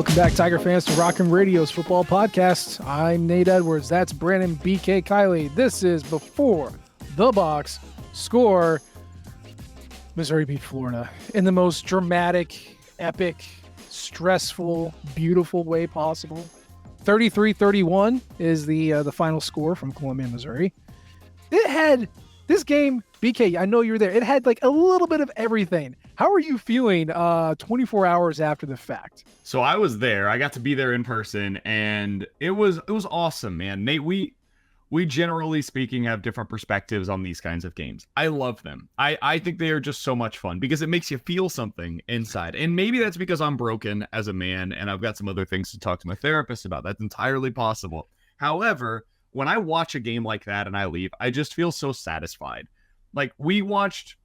Welcome back, Tiger fans, to Rockin' Radio's football podcast. I'm Nate Edwards. That's Brandon BK Kiley. This is Before the Box Score. Missouri beat Florida in the most dramatic, epic, stressful, beautiful way possible. 33-31 is the final score from Columbia, Missouri. It had this game, BK, I know you were there. It had like a little bit of everything. How are you feeling 24 hours after the fact? So I was there. I got to be there in person, and it was awesome, man. Nate, we generally speaking have different perspectives on these kinds of games. I love them. I think they are just so much fun because it makes you feel something inside. And maybe that's because I'm broken as a man and I've got some other things to talk to my therapist about. That's entirely possible. However, when I watch a game like that and I leave, I just feel so satisfied. Like, we watched,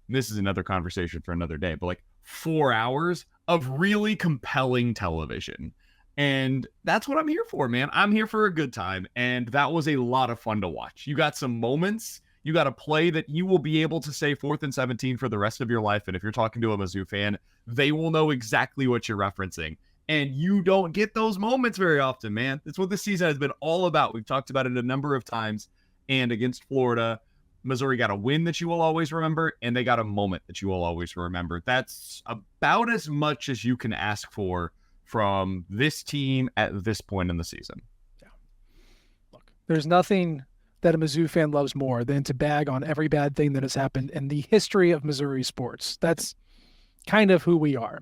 this is another conversation for another day, but like 4 hours of really compelling television. And that's what I'm here for, man. I'm here for a good time. And that was a lot of fun to watch. You got some moments. You got a play that you will be able to say 4th and 17 for the rest of your life. And if you're talking to a Mizzou fan, they will know exactly what you're referencing. And you don't get those moments very often, man. That's what this season has been all about. We've talked about it a number of times. And against Florida, Missouri got a win that you will always remember, and they got a moment that you will always remember. That's about as much as you can ask for from this team at this point in the season. Yeah. Look, there's nothing that a Mizzou fan loves more than to bag on every bad thing that has happened in the history of Missouri sports. That's kind of who we are.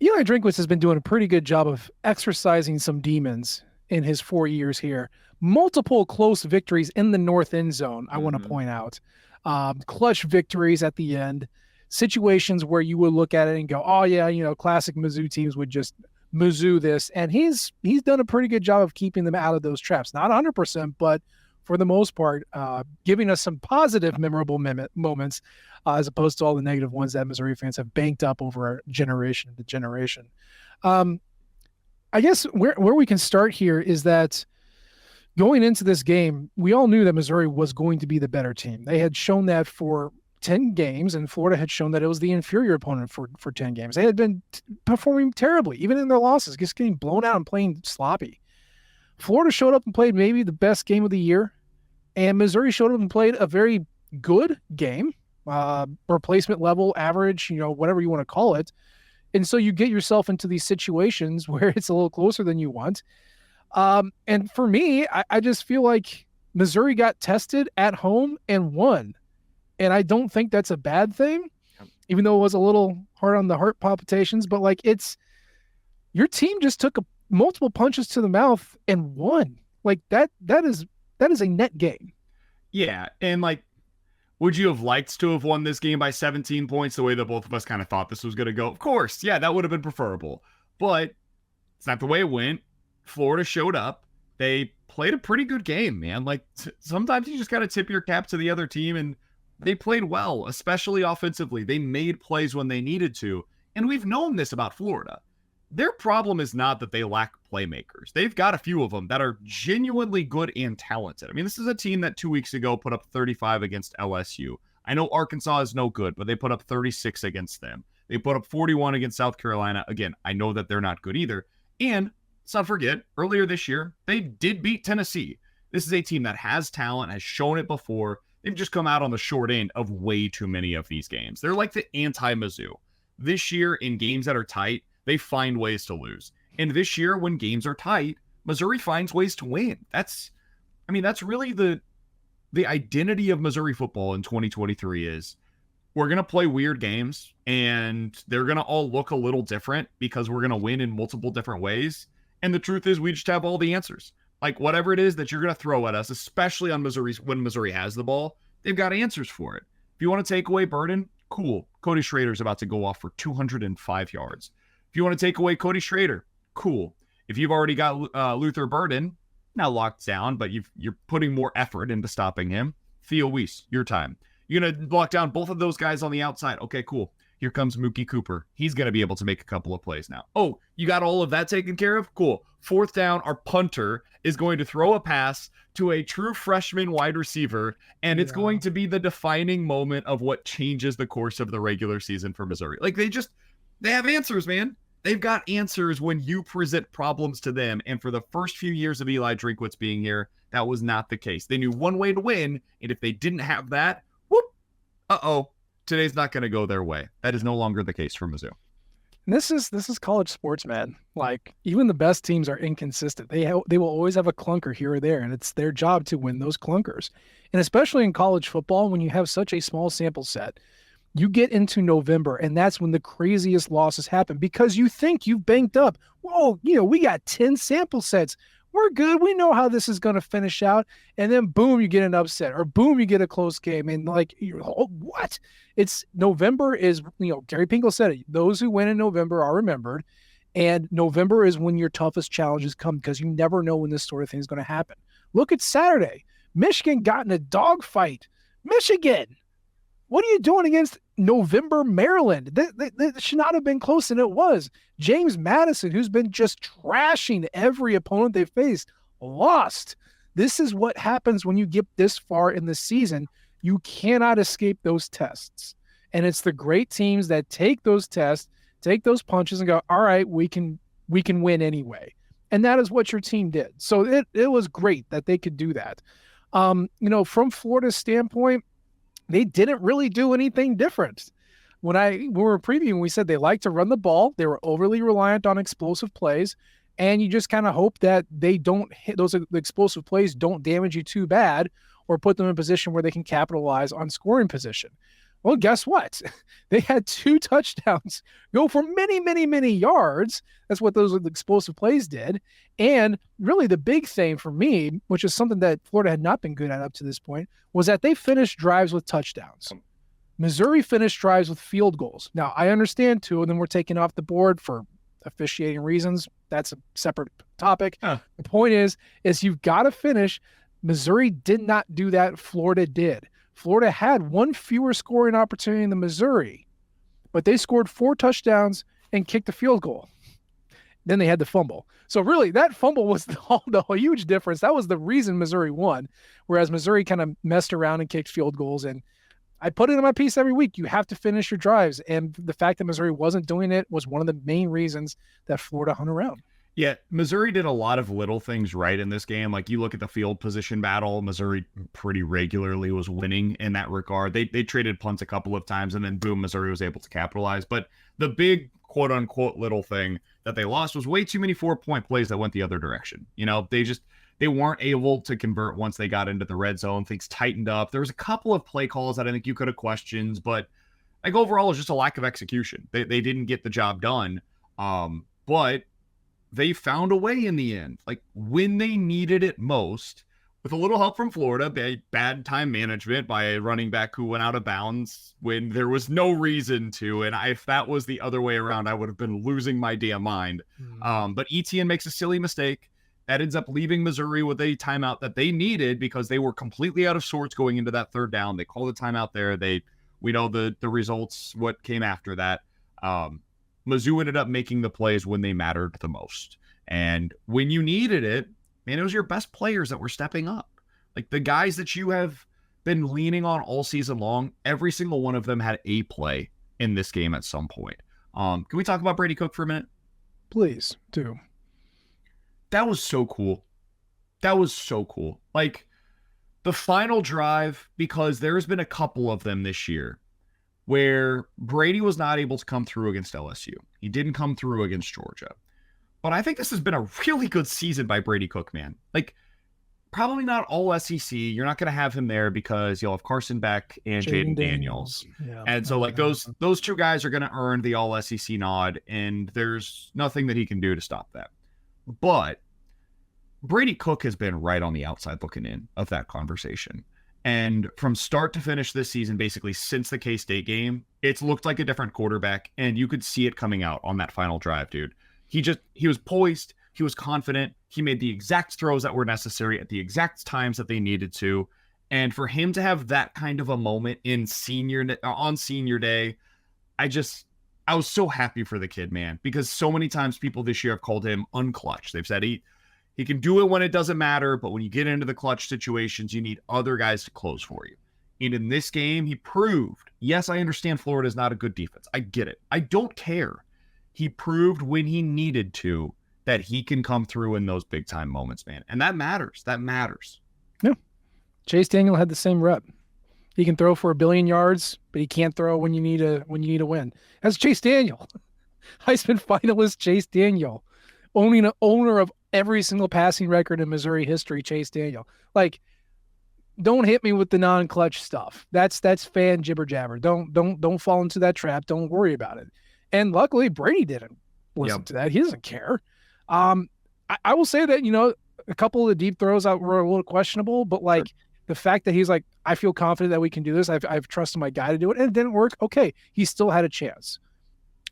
Eli Drinkwitz has been doing a pretty good job of exercising some demons in his 4 years here. Multiple close victories in the north end zone, I want to point out. Clutch victories at the end. Situations where you would look at it and go, oh, yeah, classic Mizzou teams would just Mizzou this. And he's done a pretty good job of keeping them out of those traps. Not 100%, but for the most part, giving us some positive, memorable moments as opposed to all the negative ones that Missouri fans have banked up over generation to generation. I guess where we can start here is that going into this game, we all knew that Missouri was going to be the better team. They had shown that for 10 games, and Florida had shown that it was the inferior opponent for 10 games. They had been performing terribly, even in their losses, just getting blown out and playing sloppy. Florida showed up and played maybe the best game of the year, and Missouri showed up and played a very good game, replacement level, average, whatever you want to call it. And so you get yourself into these situations where it's a little closer than you want. And for me, I just feel like Missouri got tested at home and won. And I don't think that's a bad thing, even though it was a little hard on the heart palpitations. But like, it's your team just took multiple punches to the mouth and won. Like that is a net game. Yeah. And like, would you have liked to have won this game by 17 points the way that both of us kind of thought this was going to go? Of course. Yeah, that would have been preferable. But it's not the way it went. Florida showed up. They played a pretty good game, man. Like, sometimes you just got to tip your cap to the other team, and they played well, especially offensively. They made plays when they needed to, and we've known this about Florida. Their problem is not that they lack playmakers. They've got a few of them that are genuinely good and talented. I mean, this is a team that 2 weeks ago put up 35 against LSU. I know Arkansas is no good, but they put up 36 against them. They put up 41 against South Carolina. Again, I know that they're not good either. And let's not forget, earlier this year, they did beat Tennessee. This is a team that has talent, has shown it before. They've just come out on the short end of way too many of these games. They're like the anti-Mizzou. This year, in games that are tight, they find ways to lose. And this year, when games are tight, Missouri finds ways to win. That's really the identity of Missouri football in 2023 is we're going to play weird games, and they're going to all look a little different because we're going to win in multiple different ways. And the truth is, we just have all the answers. Like, whatever it is that you're going to throw at us, especially on Missouri, when Missouri has the ball, they've got answers for it. If you want to take away Burden, cool. Cody Schrader's about to go off for 205 yards. If you want to take away Cody Schrader, cool. If you've already got Luther Burden, now locked down, but you're putting more effort into stopping him, Theo Weiss, your time. You're going to lock down both of those guys on the outside. Okay, cool. Here comes Mookie Cooper. He's going to be able to make a couple of plays now. Oh, you got all of that taken care of? Cool. 4th down, our punter is going to throw a pass to a true freshman wide receiver, and it's going to be the defining moment of what changes the course of the regular season for Missouri. Like, they have answers, man. They've got answers when you present problems to them. And for the first few years of Eli Drinkwitz being here, that was not the case. They knew one way to win. And if they didn't have that, whoop, today's not going to go their way. That is no longer the case for Mizzou. And this is college sports, man. Like, even the best teams are inconsistent. They will always have a clunker here or there, and it's their job to win those clunkers. And especially in college football, when you have such a small sample set, you get into November, and that's when the craziest losses happen because you think you've banked up. Whoa, we got 10 sample sets. We're good. We know how this is going to finish out. And then boom, you get an upset, or boom, you get a close game. And what? It's November is, Gary Pinkel said it. Those who win in November are remembered. And November is when your toughest challenges come because you never know when this sort of thing is going to happen. Look at Saturday. Michigan got in a dogfight. Michigan, what are you doing against November Maryland? That should not have been close, and it was. James Madison, who's been just trashing every opponent they faced, lost. This is what happens when you get this far in the season. You cannot escape those tests. And it's the great teams that take those tests, take those punches, and go, all right, we can win anyway. And that is what your team did. So it was great that they could do that. From Florida's standpoint, they didn't really do anything different. When we were previewing, we said they like to run the ball. They were overly reliant on explosive plays. And you just kind of hope that they don't hit those explosive plays, don't damage you too bad or put them in a position where they can capitalize on scoring position. Well, guess what? They had 2 touchdowns go for many, many, many yards. That's what those explosive plays did. And really the big thing for me, which is something that Florida had not been good at up to this point, was that they finished drives with touchdowns. Missouri finished drives with field goals. Now, I understand 2 of them were taken off the board for officiating reasons. That's a separate topic. The point is you've got to finish. Missouri did not do that. Florida did. Florida had 1 fewer scoring opportunity than Missouri, but they scored 4 touchdowns and kicked a field goal. Then they had the fumble. So really, that fumble was the huge difference. That was the reason Missouri won, whereas Missouri kind of messed around and kicked field goals. And I put it in my piece every week. You have to finish your drives. And the fact that Missouri wasn't doing it was one of the main reasons that Florida hung around. Yeah, Missouri did a lot of little things right in this game. Like, you look at the field position battle, Missouri pretty regularly was winning in that regard. They traded punts a couple of times, and then boom, Missouri was able to capitalize. But the big quote-unquote little thing that they lost was way too many 4-point plays that went the other direction. They weren't able to convert once they got into the red zone. Things tightened up. There was a couple of play calls that I think you could have questioned, but like overall, it was just a lack of execution. They didn't get the job done. But they found a way in the end. Like, when they needed it most, with a little help from Florida, bad time management by a running back who went out of bounds when there was no reason to. And if that was the other way around, I would have been losing my damn mind. But Etienne makes a silly mistake that ends up leaving Missouri with a timeout that they needed because they were completely out of sorts going into that 3rd down. They call the timeout there. We know the results, what came after that. Mizzou ended up making the plays when they mattered the most. And when you needed it, man, it was your best players that were stepping up. Like, the guys that you have been leaning on all season long, every single one of them had a play in this game at some point. Can we talk about Brady Cook for a minute? Please do. That was so cool. Like, the final drive, because there's been a couple of them this year where Brady was not able to come through against LSU. He didn't come through against Georgia. But I think this has been a really good season by Brady Cook, man. Like, probably not all SEC. You're not going to have him there because you'll have Carson Beck and Jaden Daniels. Yeah. And so, like, those 2 guys are going to earn the all SEC nod, and there's nothing that he can do to stop that. But Brady Cook has been right on the outside looking in of that conversation. And from start to finish this season, basically since the K-State game, it's looked like a different quarterback, and you could see it coming out on that final drive, dude. He was poised, he was confident, he made the exact throws that were necessary at the exact times that they needed to. And for him to have that kind of a moment on senior day, I was so happy for the kid, man, because so many times people this year have called him unclutch. They've said he can do it when it doesn't matter, but when you get into the clutch situations, you need other guys to close for you. And in this game, he proved, yes, I understand Florida's not a good defense. I get it. I don't care. he proved when he needed to that he can come through in those big time moments, man. And that matters. That matters. Yeah. Chase Daniel had the same rep. He can throw for 1 billion yards, but he can't throw when you need a win. That's Chase Daniel. Heisman finalist Chase Daniel, owner of every single passing record in Missouri history, Chase Daniel. Like, don't hit me with the non-clutch stuff. That's fan jibber jabber. Don't fall into that trap. Don't worry about it. And luckily, Brady didn't listen to that. He doesn't care. I will say that, you know, a couple of the deep throws were a little questionable, but like the fact that he's like, I feel confident that we can do this. I've trusted my guy to do it, and it didn't work. Okay, he still had a chance,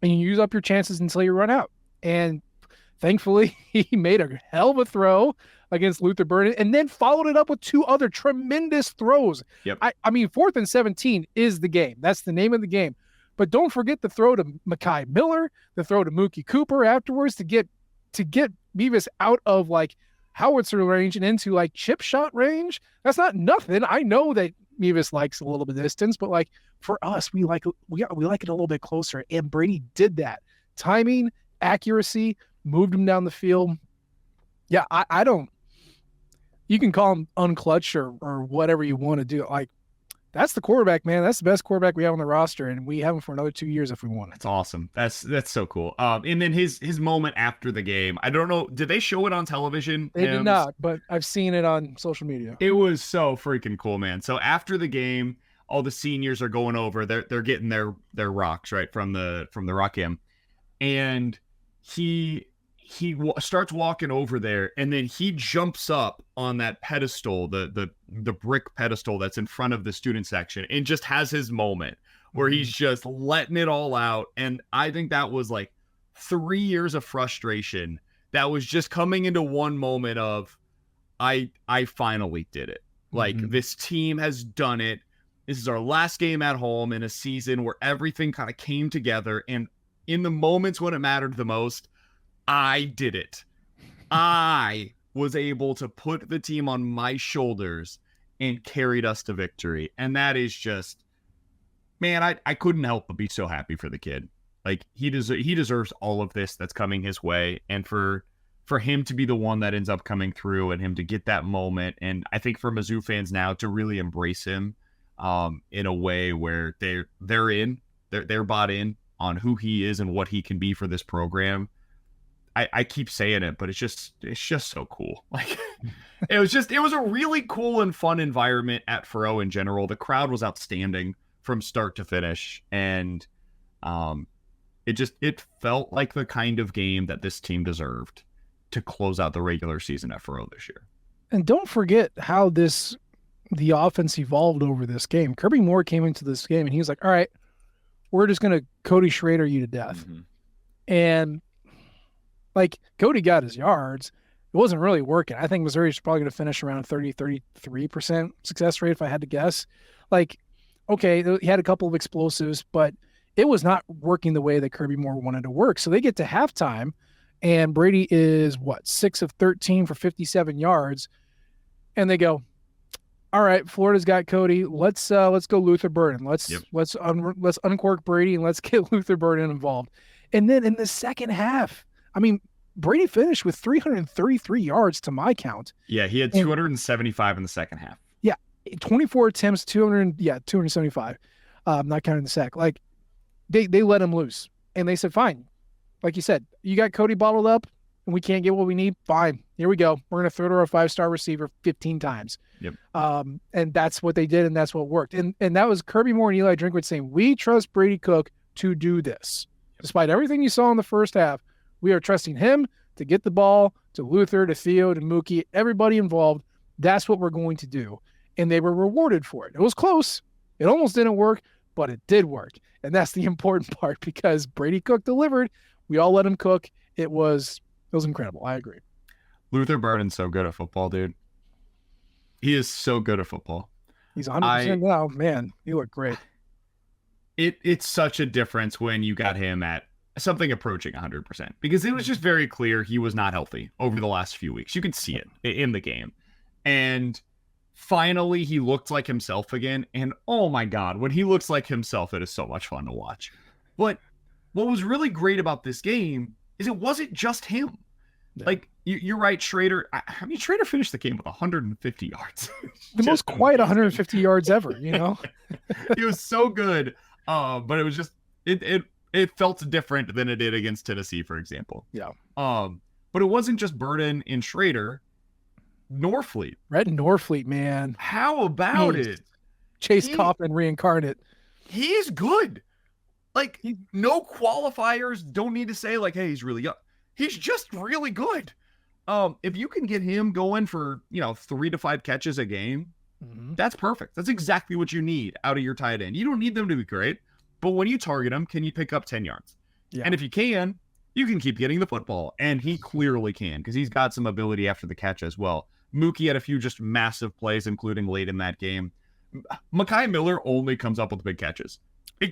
and you use up your chances until you run out. And thankfully, he made a hell of a throw against Luther Burden, and then followed it up with 2 other tremendous throws. Yep. I mean, 4th and 17 is the game. That's the name of the game. But don't forget the throw to Mekhi Miller, the throw to Mookie Cooper afterwards to get Beavis out of like howitzer range and into like chip shot range. That's not nothing. I know that Beavis likes a little bit of distance, but like for us, we like it a little bit closer. And Brady did that. Timing, accuracy, moved him down the field. Yeah, I don't. You can call him unclutch or whatever you want to do. Like, that's the quarterback, man. That's the best quarterback we have on the roster, and we have him for another 2 years if we want it. That's awesome. That's so cool. And then his moment after the game, I don't know, did they show it on television? They did not, but I've seen it on social media. It was so freaking cool, man. So after the game, all the seniors are going over. They're getting their rocks right from the rock hymn, and he starts walking over there, and then he jumps up on that pedestal, the brick pedestal that's in front of the student section, and just has his moment where he's just letting it all out. And I think that was like 3 years of frustration that was just coming into one moment of, I finally did it. Like, this team has done it. This is our last game at home in a season where everything kind of came together, and in the moments when it mattered the most, I did it. I was able to put the team on my shoulders and carried us to victory. And that is just, man, I couldn't help but be so happy for the kid. Like, he deserves all of this that's coming his way. And for him to be the one that ends up coming through, and him to get that moment. And I think for Mizzou fans now to really embrace him in a way where they're bought in on who he is and what he can be for this program. I keep saying it, but it's just so cool. Like, it was a really cool and fun environment at Faroe in general. The crowd was outstanding from start to finish. And it felt like the kind of game that this team deserved to close out the regular season at Faroe this year. And don't forget how the offense evolved over this game. Kirby Moore came into this game and he was like, all right, we're just going to Cody Schrader you to death. And like, Cody got his yards. It wasn't really working. I think Missouri's probably going to finish around 33% success rate if I had to guess. Like, okay, he had a couple of explosives, but it was not working the way that Kirby Moore wanted to work. So they get to halftime, and Brady is, 6 of 13 for 57 yards. And they go, all right, Florida's got Cody. Let's go Luther Burden. Let's uncork Brady, and let's get Luther Burden involved. And then in the second half, I mean, Brady finished with 333 yards to my count. Yeah, he had 275 in the second half. Yeah, 24 attempts, 275. Not counting the sack. Like, they let him loose, and they said, fine. Like you said, you got Cody bottled up, and we can't get what we need. Fine, here we go. We're going to throw to our 5-star receiver 15 times. Yep. And that's what they did, and that's what worked. And that was Kirby Moore and Eli Drinkwitz saying, we trust Brady Cook to do this. Despite everything you saw in the first half, we are trusting him to get the ball to Luther, to Theo, to Mookie, everybody involved. That's what we're going to do. And they were rewarded for it. It was close. It almost didn't work, but it did work. And that's the important part, because Brady Cook delivered. We all let him cook. It was incredible. I agree. Luther Burden's so good at football, dude. He is so good at football. He's 100% now. Man, he looked great. It's such a difference when you got him at something approaching 100%, because it was just very clear he was not healthy over the last few weeks. You could see it in the game. And finally he looked like himself again. And oh my God, when he looks like himself, it is so much fun to watch. But what was really great about this game is it wasn't just him. Yeah. Like you're right, Schrader. Schrader finished the game with 150 yards. The most quiet 150 yards ever, you know? He was so good. But it was just it felt different than it did against Tennessee, for example. Yeah. But it wasn't just Burden and Schrader. Norfleet. Red Norfleet, man. How about it? Chase Kaufman reincarnate. He's good. Like, no qualifiers. Don't need to say, like, hey, he's really young. He's just really good. If you can get him going for, 3 to 5 catches a game, that's perfect. That's exactly what you need out of your tight end. You don't need them to be great, but when you target them, can you pick up 10 yards? Yeah. And if you can keep getting the football. And he clearly can, because he's got some ability after the catch as well. Mookie had a few just massive plays, including late in that game. Mekhi Miller only comes up with big catches.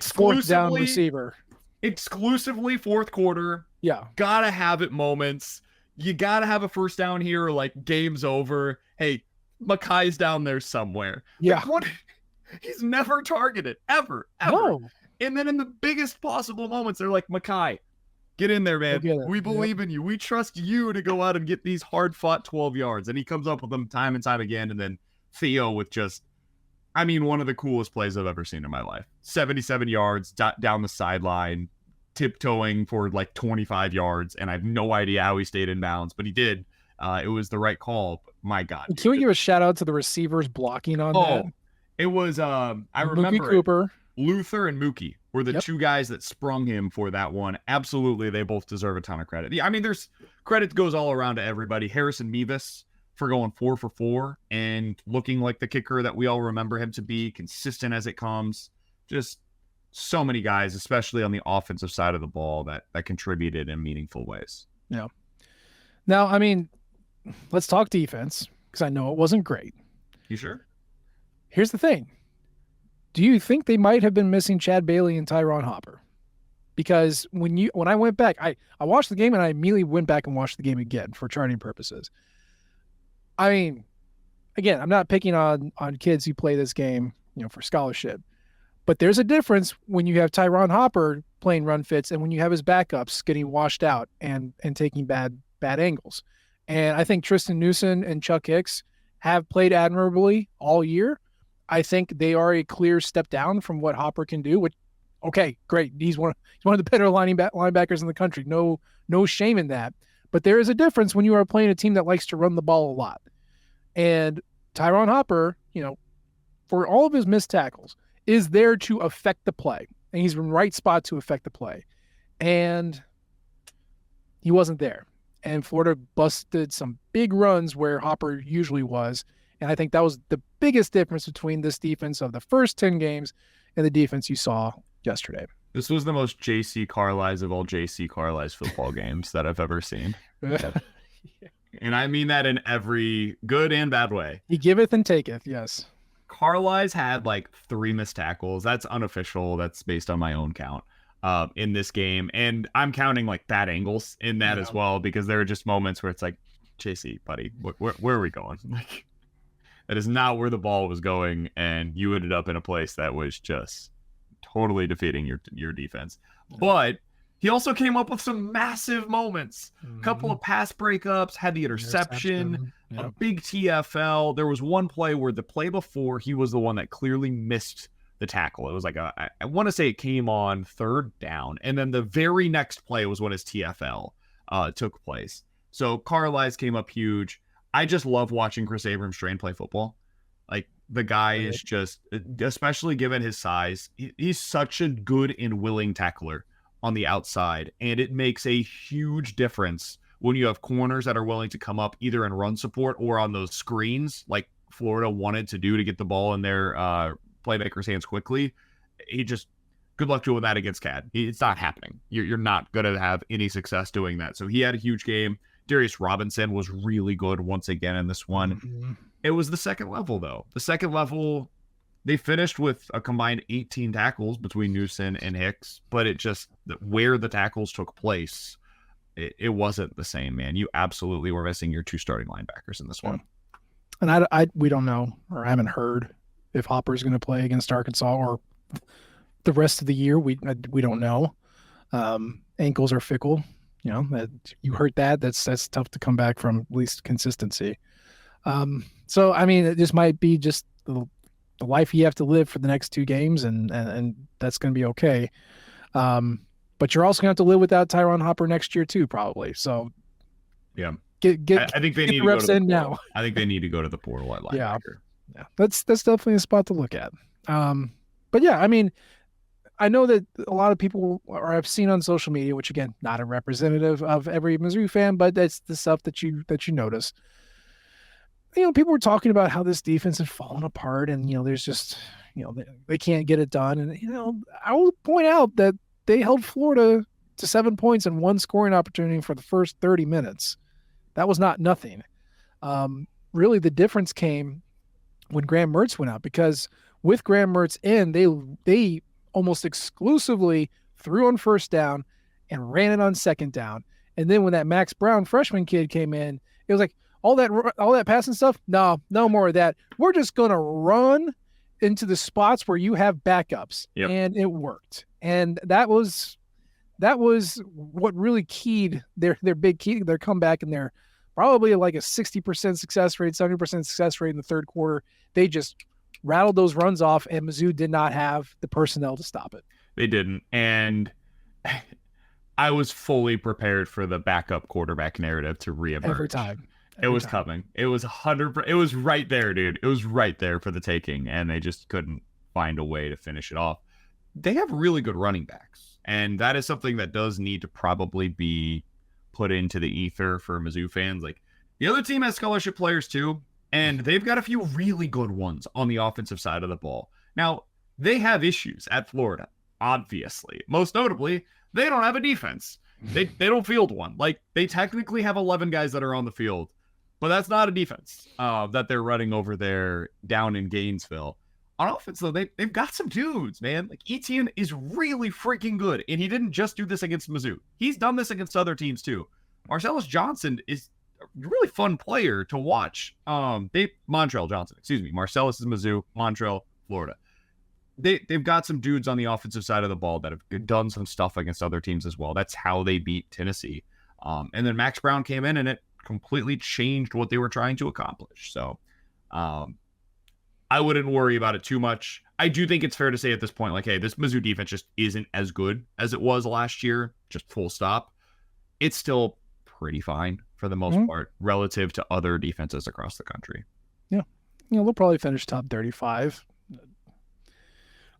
Fourth down receiver. Exclusively fourth quarter. Yeah. Gotta have it moments. You gotta have a first down here, or like game's over. Hey, Mekhi's down there somewhere. Yeah. He's never targeted. Ever. No. And then in the biggest possible moments, they're like, Mekhi, get in there, man. We believe in you. We trust you to go out and get these hard-fought 12 yards. And he comes up with them time and time again. And then Theo with just, one of the coolest plays I've ever seen in my life. 77 yards down the sideline, tiptoeing for like 25 yards. And I have no idea how he stayed in bounds, but he did. It was the right call. But my God. Can we give a shout out to the receivers blocking on that? It was, I remember Mookie Cooper. Luther and Mookie were the two guys that sprung him for that one. Absolutely, they both deserve a ton of credit. Yeah, there's credit goes all around to everybody. Harrison Mevis for going 4 for 4 and looking like the kicker that we all remember him to be, consistent as it comes. Just so many guys, especially on the offensive side of the ball, that contributed in meaningful ways. Yeah. Now, let's talk defense, because I know it wasn't great. You sure? Here's the thing. Do you think they might have been missing Chad Bailey and Tyron Hopper? Because when I went back, I watched the game and I immediately went back and watched the game again for charting purposes. Again, I'm not picking on kids who play this game, for scholarship. But there's a difference when you have Tyron Hopper playing run fits and when you have his backups getting washed out and taking bad angles. And I think Tristan Newsom and Chuck Hicks have played admirably all year. I think they are a clear step down from what Hopper can do, which, okay, great. He's one of the better linebackers in the country. No shame in that. But there is a difference when you are playing a team that likes to run the ball a lot. And Tyron Hopper, for all of his missed tackles, is there to affect the play. And he's in the right spot to affect the play. And he wasn't there. And Florida busted some big runs where Hopper usually was. And I think that was the biggest difference between this defense of the first 10 games and the defense you saw yesterday. This was the most J.C. Carlisle of all J.C. Carlisle's football games that I've ever seen. And I mean that in every good and bad way. He giveth and taketh, yes. Carlisle's had like 3 missed tackles. That's unofficial. That's based on my own count in this game. And I'm counting like bad angles in that as well, because there are just moments where it's like, J.C., buddy, where are we going? Like, that is not where the ball was going, and you ended up in a place that was just totally defeating your defense. But he also came up with some massive moments. A couple of pass breakups, had the interception, a big TFL. There was one play where the play before, he was the one that clearly missed the tackle. It was like, I want to say it came on 3rd down, and then the very next play was when his TFL took place. So Carlisle came up huge. I just love watching Chris Abrams-Strain play football. Like, the guy is just, especially given his size, he's such a good and willing tackler on the outside. And it makes a huge difference when you have corners that are willing to come up either in run support or on those screens like Florida wanted to do to get the ball in their playmakers' hands quickly. Good luck doing that against CAD. It's not happening. You're not going to have any success doing that. So he had a huge game. Darius Robinson was really good once again in this one. Mm-hmm. It was the second level, though. The second level, they finished with a combined 18 tackles between Newsom and Hicks, but it just, where the tackles took place, it wasn't the same, man. You absolutely were missing your 2 starting linebackers in this one. And we don't know, or haven't heard, if Hopper's going to play against Arkansas or the rest of the year. We don't know. Ankles are fickle. That you hurt that's tough to come back from, at least consistency. So I mean, it just might be just the life you have to live for the next two games, and that's going to be okay. But you're also going to have to live without Tyron Hopper next year too, probably. So yeah, get I think they get need the to go reps to the in portal. now. I think they need to go to the portal at linebacker. Yeah, that's definitely a spot to look at. But yeah, I mean, I know that a lot of people, or I've seen on social media, which again, not a representative of every Mizzou fan, but that's the stuff that you notice. People were talking about how this defense had fallen apart, and there's just they can't get it done. And I will point out that they held Florida to 7 points and one scoring opportunity for the first 30 minutes. That was not nothing. Really, the difference came when Graham Mertz went out, because with Graham Mertz in, they almost exclusively threw on first down and ran it on second down. And then when that Max Brown freshman kid came in, it was like all that passing stuff. No more of that. We're just gonna run into the spots where you have backups, and it worked. And that was what really keyed their comeback, and their probably like a 60% success rate, 70% success rate in the third quarter. They just rattled those runs off, and Mizzou did not have the personnel to stop it. They didn't. And I was fully prepared for the backup quarterback narrative to reemerge. Every time. It was coming. It was 100%. It was right there, dude. It was right there for the taking, and they just couldn't find a way to finish it off. They have really good running backs, and that is something that does need to probably be put into the ether for Mizzou fans. Like, the other team has scholarship players too, and they've got a few really good ones on the offensive side of the ball. Now, they have issues at Florida, obviously. Most notably, they don't have a defense. They don't field one. Like, they technically have 11 guys that are on the field, but that's not a defense that they're running over there down in Gainesville. On offense, though, they've got some dudes, man. Like, Etienne is really freaking good, and he didn't just do this against Mizzou. He's done this against other teams, too. Marcellus Johnson is a really fun player to watch. Montrell Johnson, excuse me. Marcellus is Mizzou, Montrell, Florida. They've got some dudes on the offensive side of the ball that have done some stuff against other teams as well. That's how they beat Tennessee. And then Max Brown came in, and it completely changed what they were trying to accomplish. So I wouldn't worry about it too much. I do think it's fair to say at this point, like, hey, this Mizzou defense just isn't as good as it was last year, just full stop. It's still pretty fine for the most part relative to other defenses across the country. Yeah. They'll probably finish top 35.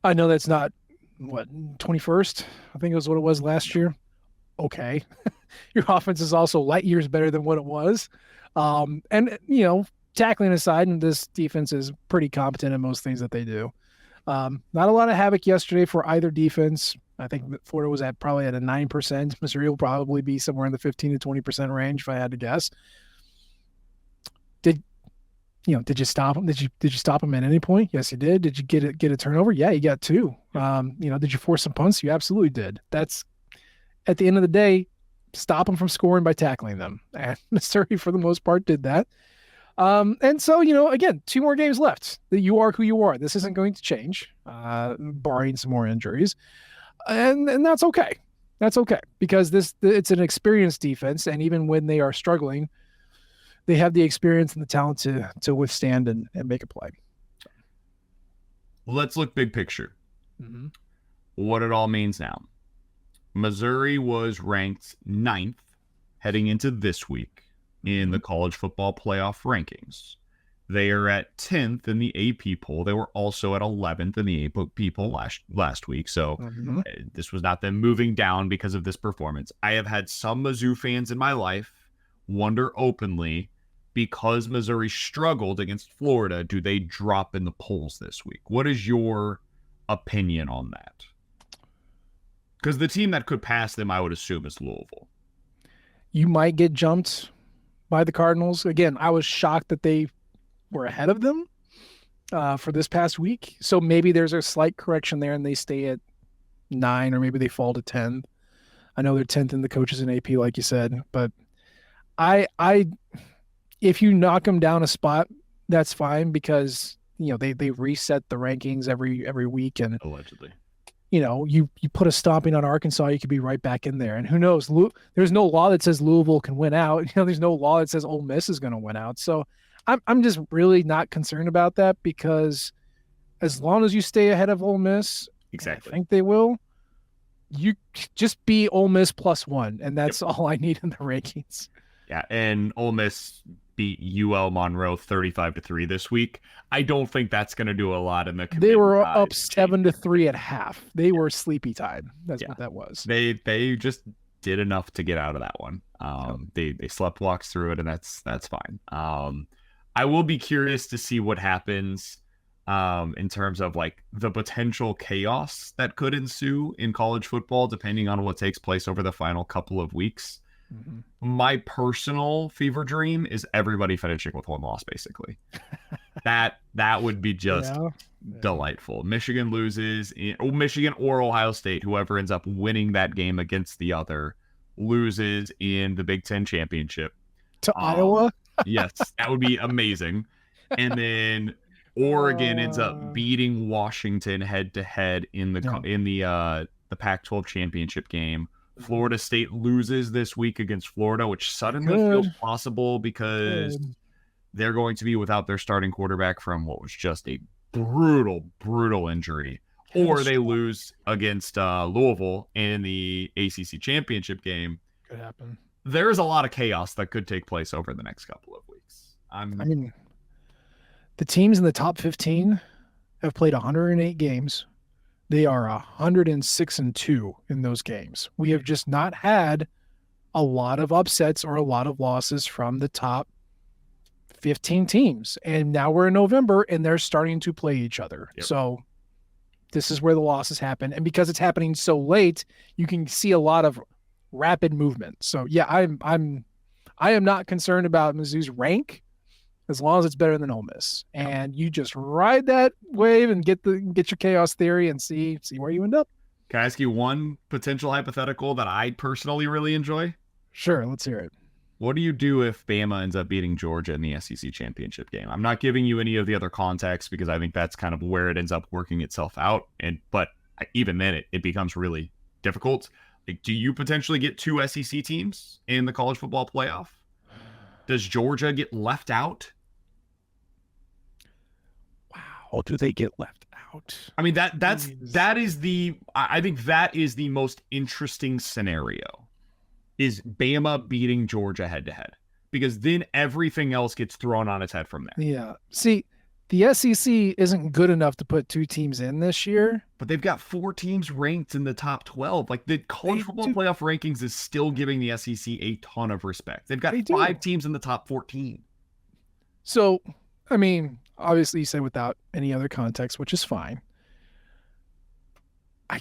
I know that's not, 21st? I think it was what it was last year. Okay. Your offense is also light years better than what it was. And, tackling aside, and this defense is pretty competent in most things that they do. Not a lot of havoc yesterday for either defense. I think Florida was probably at a 9%. Missouri will probably be somewhere in the 15 to 20% range if I had to guess. Did you stop him? Did you stop him at any point? Yes, you did. Did you get a turnover? Yeah, you got two. Did you force some punts? You absolutely did. That's, at the end of the day, stop them from scoring by tackling them. And Missouri, for the most part, did that. And so, again, 2 more games left. You are who you are. This isn't going to change, barring some more injuries. And that's okay. That's okay, because it's an experienced defense, and even when they are struggling, they have the experience and the talent to withstand and make a play. Let's look big picture. Mm-hmm. What it all means now. Missouri was ranked 9th heading into this week in the college football playoff rankings. They are at 10th in the AP poll. They were also at 11th in the AP poll last week. So this was not them moving down because of this performance. I have had some Mizzou fans in my life wonder openly, because Missouri struggled against Florida, do they drop in the polls this week? What is your opinion on that? Because the team that could pass them, I would assume, is Louisville. You might get jumped by the Cardinals. Again, I was shocked that they were ahead of them for this past week. So maybe there's a slight correction there and they stay at 9, or maybe they fall to 10. I know they're 10th in the coaches in AP, like you said, but I if you knock them down a spot, that's fine, because they reset the rankings every week, and allegedly. you put a stomping on Arkansas, you could be right back in there. And who knows? There's no law that says Louisville can win out. There's no law that says Ole Miss is going to win out. So I'm just really not concerned about that, because as long as you stay ahead of Ole Miss, Exactly. I think they will. You just be Ole Miss +1, and that's all I need in the rankings. Yeah, and Ole Miss beat UL Monroe 35-3 this week. I don't think that's going to do a lot in the. They were up 7-3 at half. They were sleepy tied. That's what that was. They just did enough to get out of that one. They slept walks through it, and that's fine. I will be curious to see what happens in terms of like the potential chaos that could ensue in college football, depending on what takes place over the final couple of weeks. Mm-hmm. My personal fever dream is everybody finishing with one loss, basically. that would be just delightful. Michigan loses, Michigan or Ohio State, whoever ends up winning that game against the other, loses in the Big Ten championship to Iowa. Yes, that would be amazing. And then Oregon ends up beating Washington head to head in the Pac-12 championship game. Florida State loses this week against Florida, which suddenly feels possible because they're going to be without their starting quarterback from what was just a brutal injury. Or they lose against Louisville in the ACC championship game. Could happen. There's a lot of chaos that could take place over the next couple of weeks. I mean, the teams in the top 15 have played 108 games. They are 106-2 in those games. We have just not had a lot of upsets or a lot of losses from the top 15 teams. And now we're in November and they're starting to play each other. Yep. So this is where the losses happen. And because it's happening so late, you can see a lot of rapid movement. So yeah, I am not concerned about Mizzou's rank as long as it's better than Ole Miss. And you just ride that wave and get your chaos theory and see where you end up. Can I ask you one potential hypothetical that I personally really enjoy? Sure, let's hear it. What do you do if Bama ends up beating Georgia in the SEC championship game? I'm not giving you any of the other context because I think that's kind of where it ends up working itself out. But even then, it becomes really difficult. Like, do you potentially get 2 SEC teams in the college football playoff? Does Georgia get left out? Wow, do they get left out? I mean, I think that is the most interesting scenario. Is Bama beating Georgia head to head, because then everything else gets thrown on its head from there. Yeah. See, the SEC isn't good enough to put 2 teams in this year, but they've got 4 teams ranked in the top 12. Like, the college football playoff rankings is still giving the SEC a ton of respect. They've got 5 teams in the top 14. So, I mean, obviously you said without any other context, which is fine.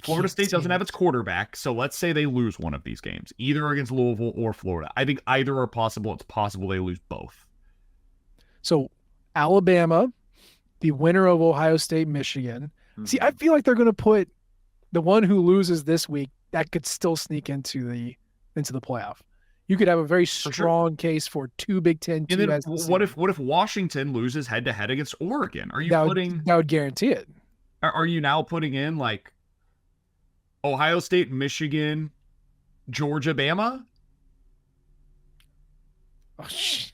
Florida State doesn't have its quarterback, so let's say they lose one of these games, either against Louisville or Florida. I think either are possible. It's possible they lose both. So Alabama, the winner of Ohio State, Michigan. Mm-hmm. See, I feel like they're going to put the one who loses this week that could still sneak into the playoff. You could have a very strong case for 2 Big Ten. And then what if Washington loses head to head against Oregon? Are you that would guarantee it? Are you now putting in like Ohio State, Michigan, Georgia, Bama? Oh, shit.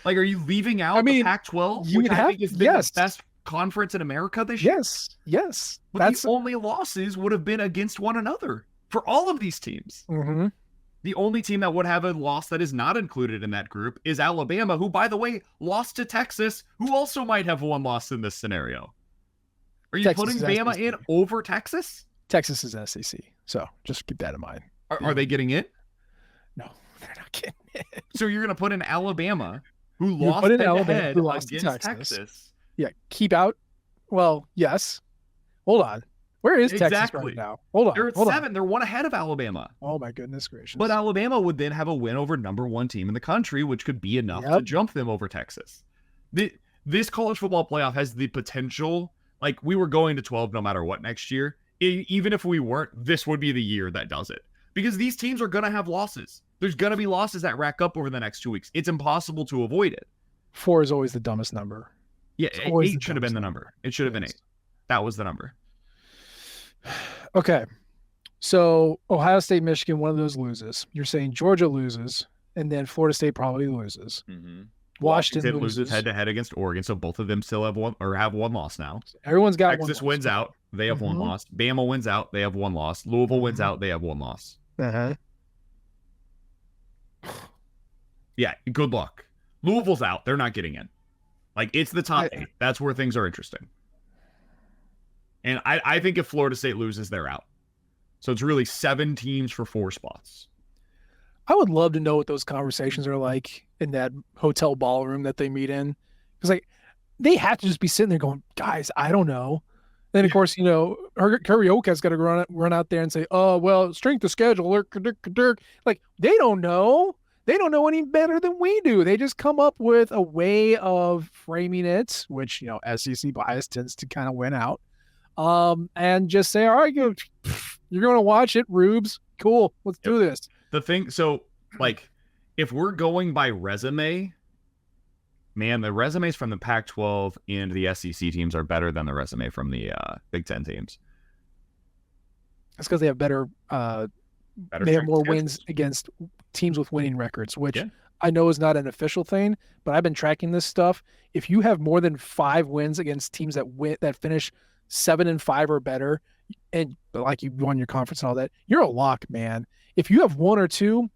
Like, are you leaving out the Pac-12, which I think is the best conference in America this year? Yes. But the only losses would have been against one another for all of these teams. Mm-hmm. The only team that would have a loss that is not included in that group is Alabama, who, by the way, lost to Texas, who also might have one loss in this scenario. Are you putting Bama in over Texas? Texas is SEC, so just keep that in mind. Are they getting it? No, they're not getting it. So you're going to put in Alabama, who lost head-to-head against Texas. Yeah, keep out. Well, yes. Hold on. Where is Texas right now? Hold on. They're at 7. They're 1 ahead of Alabama. Oh, my goodness gracious. But Alabama would then have a win over number 1 team in the country, which could be enough to jump them over Texas. This college football playoff has the potential, like, we were going to 12 no matter what next year. Even if we weren't, this would be the year that does it. Because these teams are going to have losses. There's going to be losses that rack up over the next 2 weeks. It's impossible to avoid it. 4 is always the dumbest number. Yeah, 8 should have been the number. It should have been 8. That was the number. Okay. So Ohio State, Michigan, one of those loses. You're saying Georgia loses, and then Florida State probably loses. Mm-hmm. Washington loses head loses. to head against Oregon, so both of them still have one loss now. Everyone's got one Texas loss. wins out, they have one loss. Bama wins out, they have one loss. Louisville wins out, they have one loss. Uh-huh. Yeah, good luck. Louisville's out, they're not getting in. Like, it's the top 8. That's where things are interesting. And I think if Florida State loses, they're out. So it's really 7 teams for 4 spots. I would love to know what those conversations are like in that hotel ballroom that they meet in. Because, like, they have to just be sitting there going, guys, I don't know. Then, of course, Karioka's got to run out there and say, oh, well, strength of schedule. Like, they don't know. They don't know any better than we do. They just come up with a way of framing it, which, SEC bias tends to kind of win out. And just say, all right, you're going to watch it, Rubes. Cool. Let's do this. The thing, so, like, if we're going by resume, man, the resumes from the Pac-12 and the SEC teams are better than the resume from the Big Ten teams. That's because they have better they have more wins against teams with winning records, which I know is not an official thing, but I've been tracking this stuff. If you have more than 5 wins against teams that finish 7-5 or better, and like you won your conference and all that, you're a lock, man. If you have 1 or 2,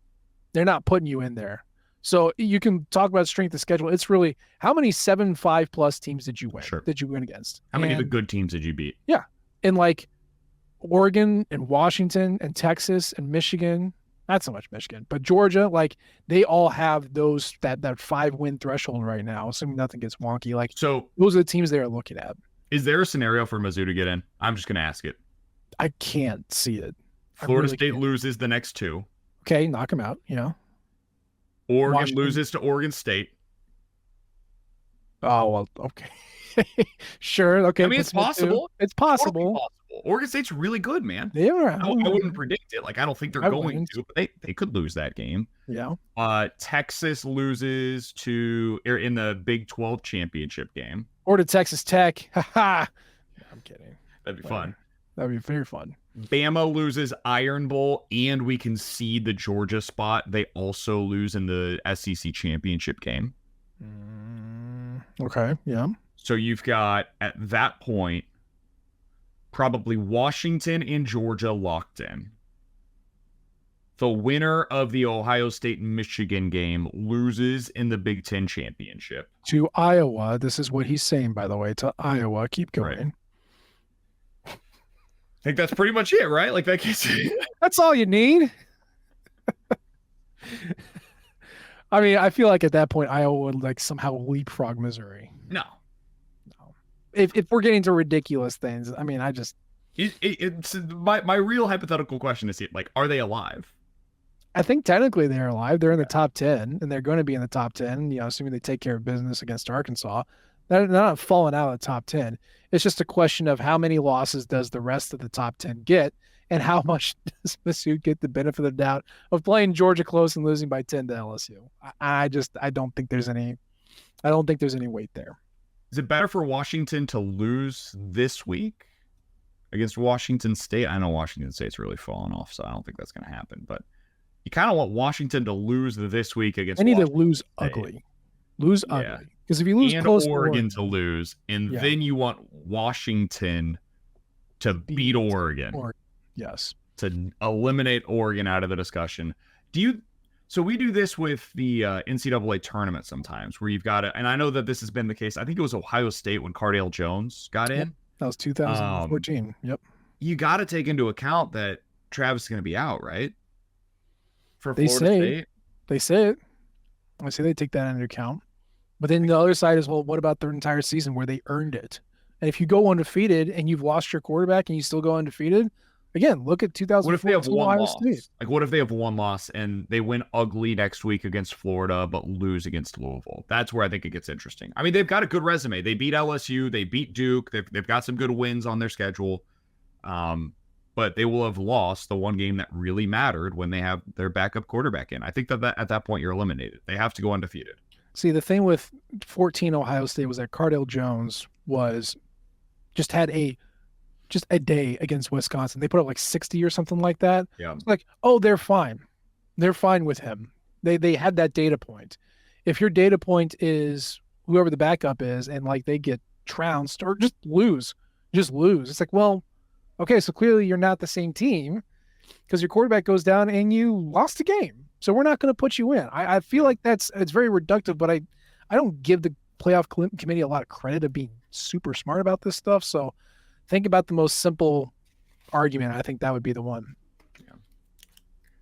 they're not putting you in there. So you can talk about strength of schedule. It's really how many 7-5 plus teams did you win? Sure. Did you win against? How many of the good teams did you beat? Yeah. And like Oregon and Washington and Texas and Michigan, not so much Michigan, but Georgia, like they all have those that 5-win threshold right now, assuming nothing gets wonky. Like, so those are the teams they are looking at. Is there a scenario for Mizzou to get in? I'm just going to ask it. I can't see it. Florida State loses the next 2. Okay, knock them out. Oregon loses to Oregon State. Oh, well, okay. Sure. Okay. I mean, it's possible. It's possible. Oregon State's really good, man. They are. I wouldn't predict it. Like, I don't think they're going to, but they could lose that game. Yeah. Texas loses in the Big 12 championship game. Or to Texas Tech. I'm kidding. That'd be fun. That'd be very fun. Bama loses Iron Bowl, and we concede the Georgia spot. They also lose in the SEC championship game. Okay, yeah. So you've got, at that point, probably Washington and Georgia locked in. The winner of the Ohio State and Michigan game loses in the Big Ten championship. To Iowa. This is what he's saying, by the way, to Iowa. Keep going. Right. I think that's pretty much it, right? Like, that gets that's all you need. I mean, I feel like at that point, Iowa would like somehow leapfrog Missouri. No. If we're getting to ridiculous things, I mean, it's my real hypothetical question is, like, are they alive? I think technically they're alive. They're in the top 10, and they're going to be in the top 10, assuming they take care of business against Arkansas. They're not falling out of the top 10. It's just a question of how many losses does the rest of the top 10 get, and how much does Mizzou get the benefit of the doubt of playing Georgia close and losing by 10 to LSU. I don't think there's any weight there. Is it better for Washington to lose this week against Washington State? I know Washington State's really fallen off, so I don't think that's going to happen. But you kind of want Washington to lose this week against They need Washington to lose State. Ugly. Lose ugly. Because if you lose and close Oregon to lose, and then you want Washington to beat Oregon. Yes. To eliminate Oregon out of the discussion. So we do this with the NCAA tournament sometimes, where you've got and I know that this has been the case. I think it was Ohio State when Cardale Jones got in. Yep. That was 2014. Yep. You got to take into account that Travis is going to be out, right? For Florida State. They say it. I say they take that into account. But then the other side is, well, what about their entire season where they earned it? And if you go undefeated and you've lost your quarterback and you still go undefeated, again, look at 2004. What if they have one Ohio loss? State. Like, what if they have one loss and they win ugly next week against Florida, but lose against Louisville? That's where I think it gets interesting. I mean, they've got a good resume. They beat LSU. They beat Duke. They've got some good wins on their schedule. But they will have lost the one game that really mattered when they have their backup quarterback in. I think that at that point you're eliminated. They have to go undefeated. See, the thing with 14 Ohio State was that Cardale Jones had a just a day against Wisconsin. They put up like 60 or something like that. Yeah. It's like, oh, they're fine. They're fine with him. They had that data point. If your data point is whoever the backup is and like they get trounced or just lose. It's like, well, okay, so clearly you're not the same team because your quarterback goes down and you lost the game. So we're not going to put you in. I feel like it's very reductive, but I don't give the playoff committee a lot of credit of being super smart about this stuff. So think about the most simple argument. I think that would be the one. Yeah.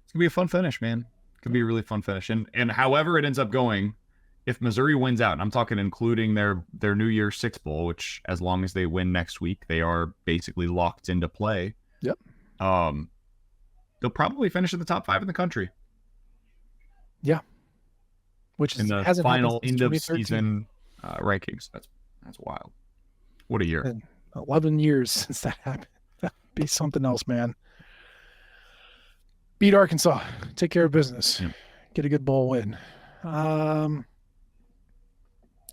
It's gonna be a fun finish, man. It could be a really fun finish. And however it ends up going, if Missouri wins out, and I'm talking including their New Year's Six Bowl, which as long as they win next week, they are basically locked into play. Yep. They'll probably finish in the top 5 in the country. Yeah. Which in the final end of season rankings. That's wild. What a year. And 11 years since that happened. That'd be something else, man. Beat Arkansas. Take care of business. Yeah. Get a good bowl win.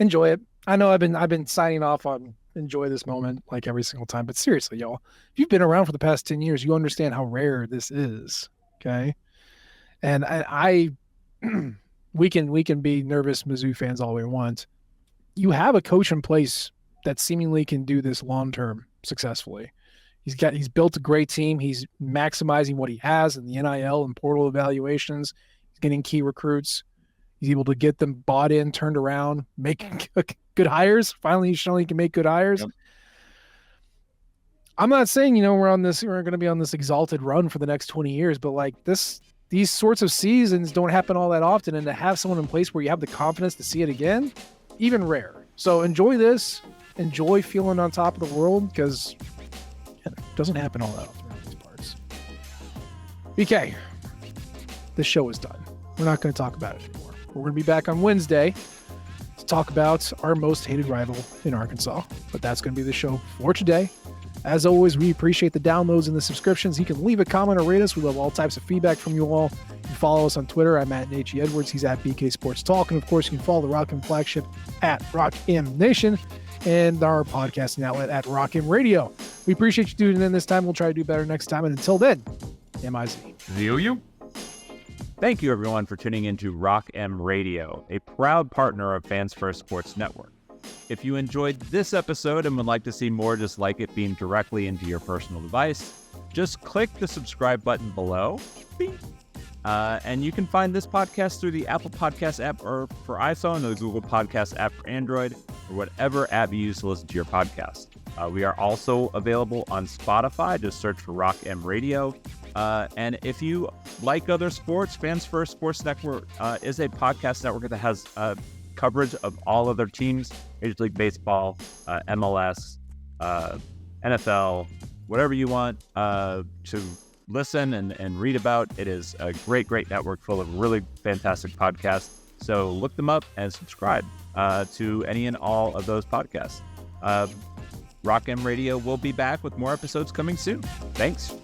Enjoy it. I know I've been signing off on enjoy this moment like every single time, but seriously, y'all, if you've been around for the past 10 years, you understand how rare this is. Okay. And I we can be nervous Mizzou fans all we want. You have a coach in place that seemingly can do this long-term successfully. He's built a great team. He's maximizing what he has in the NIL and portal evaluations. He's getting key recruits. He's able to get them bought in, turned around, make good hires. Finally, he's shown he can make good hires. Yep. I'm not saying, we're going to be on this exalted run for the next 20 years, but like these sorts of seasons don't happen all that often. And to have someone in place where you have the confidence to see it again, even rare. So enjoy this. Enjoy feeling on top of the world because it doesn't happen all that often in these parts. BK, this show is done. We're not going to talk about it anymore. We're going to be back on Wednesday to talk about our most hated rival in Arkansas. But that's going to be the show for today. As always, we appreciate the downloads and the subscriptions. You can leave a comment or rate us. We love all types of feedback from you all. You can follow us on Twitter. I'm at H.E. Edwards. He's at BK Sports Talk. And of course, you can follow the Rock M flagship at Rock M Nation and our podcasting outlet at Rock M Radio. We appreciate you tuning in this time. We'll try to do better next time. And until then, M-I-Z. Z-O-U. Thank you, everyone, for tuning into Rock M Radio, a proud partner of Fans First Sports Network. If you enjoyed this episode and would like to see more just like it beamed directly into your personal device, just click the subscribe button below. And you can find this podcast through the Apple Podcast app or for iPhone, or the Google Podcast app for Android, or whatever app you use to listen to your podcast. We are also available on Spotify. Just search for Rock M Radio. And if you like other sports, Fans First Sports Network is a podcast network that has coverage of all other teams, Major League Baseball, MLS, NFL, whatever you want to listen and read about. It is a great network full of really fantastic podcasts. So look them up and subscribe to any and all of those podcasts. Rock M Radio will be back with more episodes coming soon. Thanks.